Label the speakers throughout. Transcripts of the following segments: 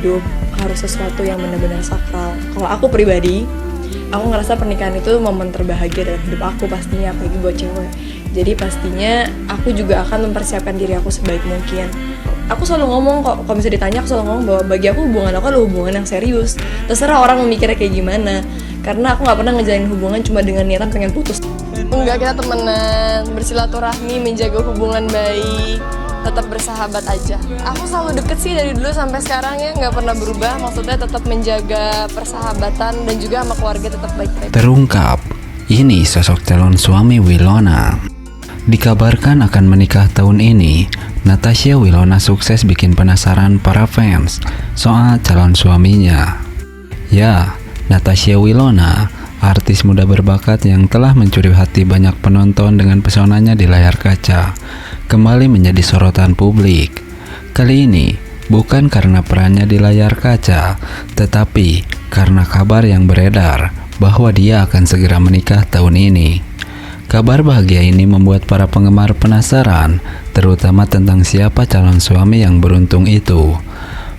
Speaker 1: hidup harus sesuatu yang benar-benar sakral. Kalau aku pribadi, aku ngerasa pernikahan itu momen terbahagia dalam hidup aku pastinya, apalagi buat cewek. Jadi pastinya aku juga akan mempersiapkan diri aku sebaik mungkin. Aku selalu ngomong kok, kalau misalnya ditanya aku selalu ngomong bahwa bagi aku hubungan aku adalah hubungan yang serius. Terserah orang memikirnya kayak gimana, karena aku gak pernah ngejalin hubungan cuma dengan niatan pengen putus. Enggak, kita temenan, bersilaturahmi, menjaga hubungan baik, tetap bersahabat aja. Aku selalu deket sih dari dulu sampai sekarang ya, nggak pernah berubah. Maksudnya tetap menjaga persahabatan dan juga sama keluarga tetap baik-baik.
Speaker 2: Terungkap, ini sosok calon suami Wilona. Dikabarkan akan menikah tahun ini. Natasha Wilona sukses bikin penasaran para fans soal calon suaminya. Ya, Natasha Wilona, artis muda berbakat yang telah mencuri hati banyak penonton dengan pesonanya di layar kaca, kembali menjadi sorotan publik. Kali ini bukan karena perannya di layar kaca, tetapi karena kabar yang beredar bahwa dia akan segera menikah tahun ini. Kabar bahagia ini membuat para penggemar penasaran, terutama tentang siapa calon suami yang beruntung itu.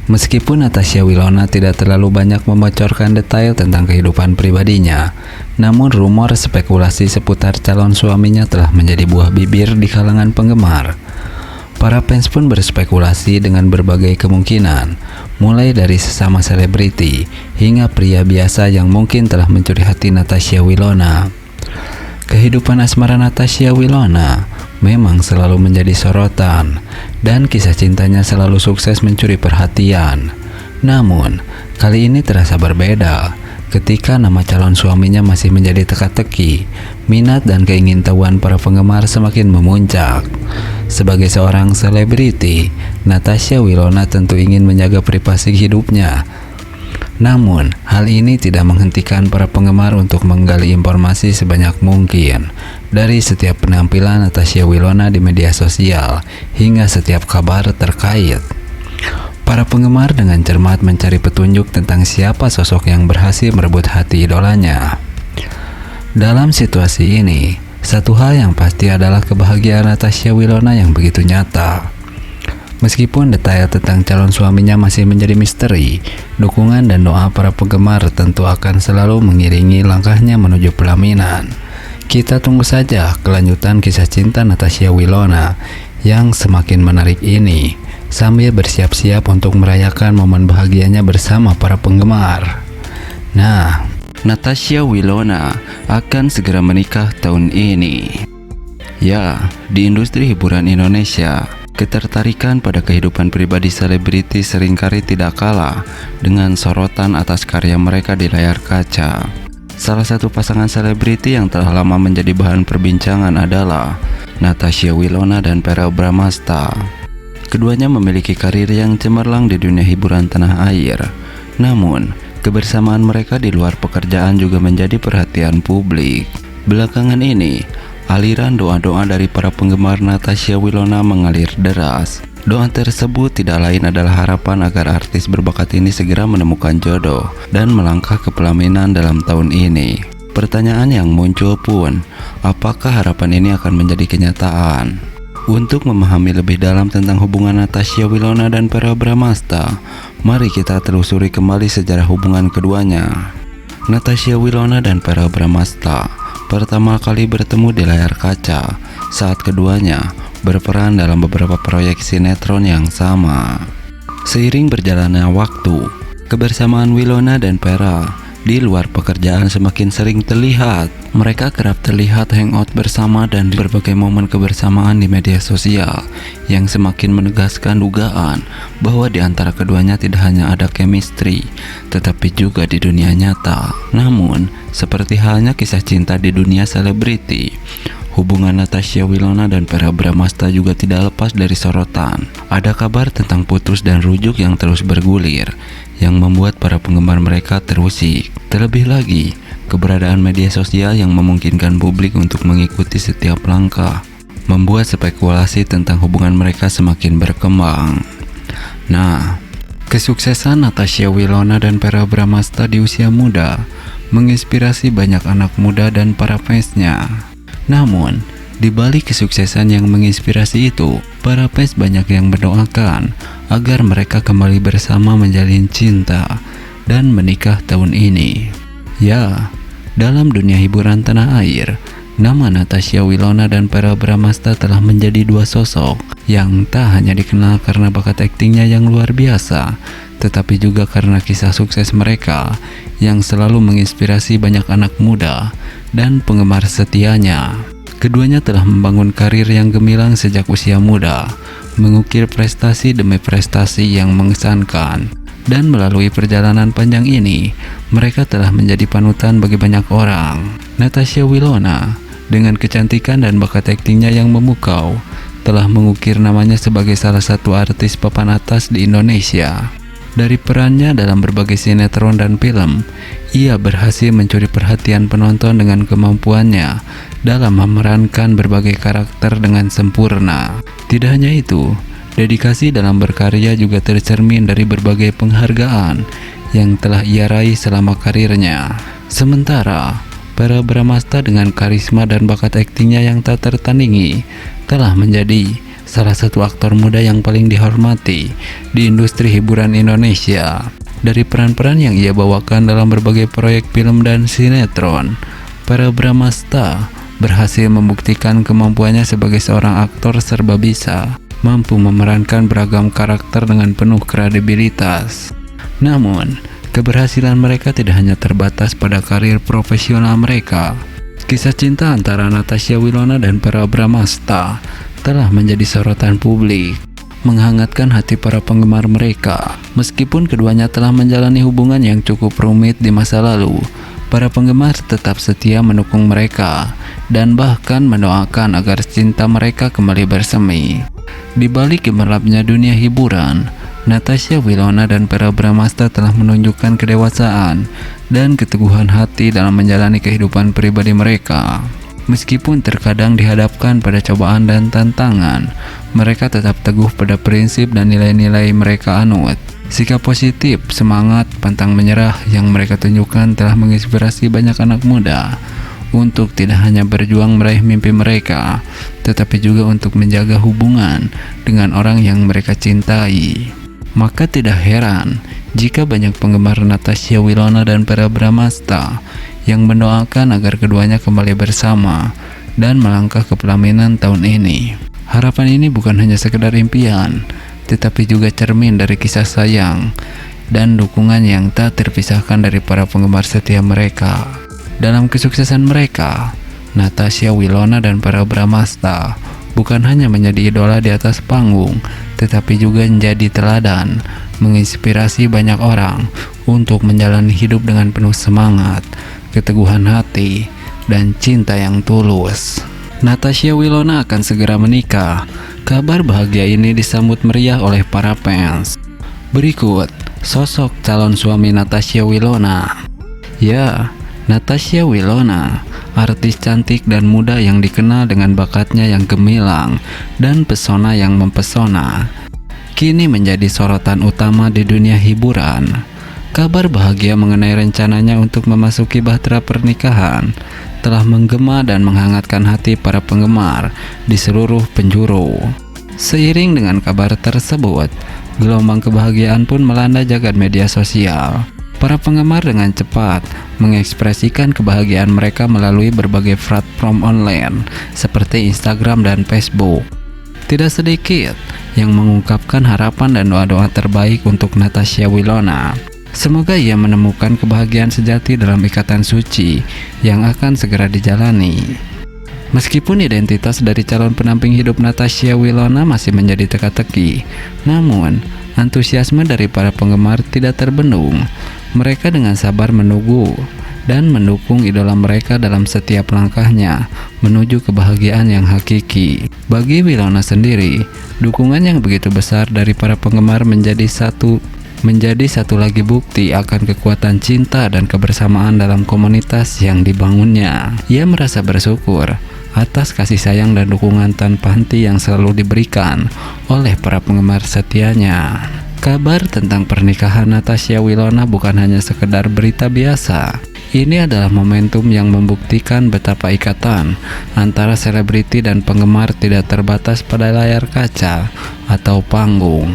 Speaker 2: Meskipun Natasha Wilona tidak terlalu banyak membocorkan detail tentang kehidupan pribadinya, namun rumor spekulasi seputar calon suaminya telah menjadi buah bibir di kalangan penggemar. Para fans pun berspekulasi dengan berbagai kemungkinan, mulai dari sesama selebriti hingga pria biasa yang mungkin telah mencuri hati Natasha Wilona. Kehidupan asmara Natasha Wilona memang selalu menjadi sorotan, dan kisah cintanya selalu sukses mencuri perhatian. Namun, kali ini terasa berbeda. Ketika nama calon suaminya masih menjadi teka-teki, minat dan keingintahuan para penggemar semakin memuncak. Sebagai seorang selebriti, Natasha Wilona tentu ingin menjaga privasi hidupnya. Namun, hal ini tidak menghentikan para penggemar untuk menggali informasi sebanyak mungkin dari setiap penampilan Natasha Wilona di media sosial hingga setiap kabar terkait. Para penggemar dengan cermat mencari petunjuk tentang siapa sosok yang berhasil merebut hati idolanya. Dalam situasi ini, satu hal yang pasti adalah kebahagiaan Natasha Wilona yang begitu nyata. Meskipun detail tentang calon suaminya masih menjadi misteri, dukungan dan doa para penggemar tentu akan selalu mengiringi langkahnya menuju pelaminan. Kita tunggu saja kelanjutan kisah cinta Natasha Wilona yang semakin menarik ini, sambil bersiap-siap untuk merayakan momen bahagianya bersama para penggemar. Nah, Natasha Wilona akan segera menikah tahun ini. Ya, di industri hiburan Indonesia, ketertarikan pada kehidupan pribadi selebriti seringkali tidak kalah dengan sorotan atas karya mereka di layar kaca. Salah satu pasangan selebriti yang telah lama menjadi bahan perbincangan adalah Natasha Wilona dan Verrell Bramasta. Keduanya memiliki karir yang cemerlang di dunia hiburan tanah air. Namun, kebersamaan mereka di luar pekerjaan juga menjadi perhatian publik. Belakangan ini, aliran doa-doa dari para penggemar Natasha Wilona mengalir deras. Doa tersebut tidak lain adalah harapan agar artis berbakat ini segera menemukan jodoh dan melangkah ke pelaminan dalam tahun ini. Pertanyaan yang muncul pun, apakah harapan ini akan menjadi kenyataan? Untuk memahami lebih dalam tentang hubungan Natasha Wilona dan Verrell Bramasta, mari kita telusuri kembali sejarah hubungan keduanya. Natasha Wilona dan Verrell Bramasta pertama kali bertemu di layar kaca saat keduanya berperan dalam beberapa proyek sinetron yang sama. Seiring berjalannya waktu, kebersamaan Wilona dan Verrell di luar pekerjaan semakin sering terlihat. Mereka kerap terlihat hangout bersama dan di berbagai momen kebersamaan di media sosial yang semakin menegaskan dugaan bahwa di antara keduanya tidak hanya ada chemistry, tetapi juga di dunia nyata. Namun, seperti halnya kisah cinta di dunia selebriti, hubungan Natasha Wilona dan Verrell Bramasta juga tidak lepas dari sorotan. Ada kabar tentang putus dan rujuk yang terus bergulir, yang membuat para penggemar mereka terusik. Terlebih lagi, keberadaan media sosial yang memungkinkan publik untuk mengikuti setiap langkah membuat spekulasi tentang hubungan mereka semakin berkembang. Nah, kesuksesan Natasha Wilona dan Verrell Bramasta di usia muda menginspirasi banyak anak muda dan para fansnya. Namun, Di balik kesuksesan yang menginspirasi itu, para fans banyak yang mendoakan agar mereka kembali bersama menjalin cinta dan menikah tahun ini. Ya, dalam dunia hiburan tanah air, nama Natasha Wilona dan Verrell Bramasta telah menjadi dua sosok yang tak hanya dikenal karena bakat aktingnya yang luar biasa, tetapi juga karena kisah sukses mereka yang selalu menginspirasi banyak anak muda dan penggemar setianya. Keduanya telah membangun karir yang gemilang sejak usia muda, mengukir prestasi demi prestasi yang mengesankan. Dan melalui perjalanan panjang ini, mereka telah menjadi panutan bagi banyak orang. Natasha Wilona, dengan kecantikan dan bakat aktingnya yang memukau, telah mengukir namanya sebagai salah satu artis papan atas di Indonesia. Dari perannya dalam berbagai sinetron dan film, ia berhasil mencuri perhatian penonton dengan kemampuannya dalam memerankan berbagai karakter dengan sempurna. Tidak hanya itu, dedikasi dalam berkarya juga tercermin dari berbagai penghargaan yang telah ia raih selama karirnya. Sementara, Verrell Bramasta dengan karisma dan bakat aktingnya yang tak tertandingi telah menjadi salah satu aktor muda yang paling dihormati di industri hiburan Indonesia. Dari peran-peran yang ia bawakan dalam berbagai proyek film dan sinetron, Verrell Bramasta berhasil membuktikan kemampuannya sebagai seorang aktor serba bisa, mampu memerankan beragam karakter dengan penuh kredibilitas. Namun, keberhasilan mereka tidak hanya terbatas pada karir profesional mereka. Kisah cinta antara Natasha Wilona dan Verrell Bramasta telah menjadi sorotan publik, menghangatkan hati para penggemar mereka. Meskipun keduanya telah menjalani hubungan yang cukup rumit di masa lalu, para penggemar tetap setia mendukung mereka dan bahkan mendoakan agar cinta mereka kembali bersemi. Di balik gemerlapnya dunia hiburan, Natasha Wilona dan Verrell Bramasta telah menunjukkan kedewasaan dan keteguhan hati dalam menjalani kehidupan pribadi mereka. Meskipun terkadang dihadapkan pada cobaan dan tantangan, mereka tetap teguh pada prinsip dan nilai-nilai mereka anut. Sikap positif, semangat, pantang menyerah yang mereka tunjukkan telah menginspirasi banyak anak muda untuk tidak hanya berjuang meraih mimpi mereka, tetapi juga untuk menjaga hubungan dengan orang yang mereka cintai. Maka tidak heran jika banyak penggemar Natasha Wilona dan Verrell Bramasta yang mendoakan agar keduanya kembali bersama dan melangkah ke pelaminan tahun ini. Harapan ini bukan hanya sekedar impian, tetapi juga cermin dari kisah sayang dan dukungan yang tak terpisahkan dari para penggemar setia mereka. Dalam kesuksesan mereka, Natasha Wilona dan Verrell Bramasta bukan hanya menjadi idola di atas panggung, tetapi juga menjadi teladan, menginspirasi banyak orang untuk menjalani hidup dengan penuh semangat, keteguhan hati, dan cinta yang tulus. Natasha Wilona akan segera menikah. Kabar bahagia ini disambut meriah oleh para fans. Berikut sosok calon suami Natasha Wilona. Ya, Natasha Wilona, artis cantik dan muda yang dikenal dengan bakatnya yang gemilang dan pesona yang mempesona, kini menjadi sorotan utama di dunia hiburan. Kabar bahagia mengenai rencananya untuk memasuki bahtera pernikahan telah menggema dan menghangatkan hati para penggemar di seluruh penjuru. Seiring dengan kabar tersebut, gelombang kebahagiaan pun melanda jagat media sosial. Para penggemar dengan cepat mengekspresikan kebahagiaan mereka melalui berbagai platform online seperti Instagram dan Facebook. Tidak sedikit yang mengungkapkan harapan dan doa-doa terbaik untuk Natasha Wilona. Semoga ia menemukan kebahagiaan sejati dalam ikatan suci yang akan segera dijalani. Meskipun identitas dari calon pendamping hidup Natasha Wilona masih menjadi teka-teki, namun antusiasme dari para penggemar tidak terbendung. Mereka dengan sabar menunggu dan mendukung idola mereka dalam setiap langkahnya menuju kebahagiaan yang hakiki. Bagi Wilona sendiri, dukungan yang begitu besar dari para penggemar menjadi satu lagi bukti akan kekuatan cinta dan kebersamaan dalam komunitas yang dibangunnya. Ia merasa bersyukur atas kasih sayang dan dukungan tanpa henti yang selalu diberikan oleh para penggemar setianya. Kabar tentang pernikahan Natasha Wilona bukan hanya sekedar berita biasa. Ini adalah momentum yang membuktikan betapa ikatan antara selebriti dan penggemar tidak terbatas pada layar kaca atau panggung.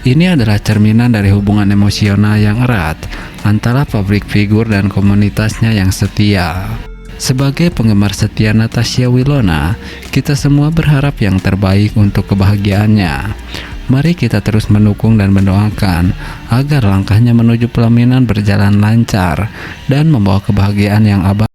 Speaker 2: Ini adalah cerminan dari hubungan emosional yang erat antara public figure dan komunitasnya yang setia. Sebagai penggemar setia Natasha Wilona, kita semua berharap yang terbaik untuk kebahagiaannya. Mari kita terus mendukung dan mendoakan agar langkahnya menuju pelaminan berjalan lancar dan membawa kebahagiaan yang abadi.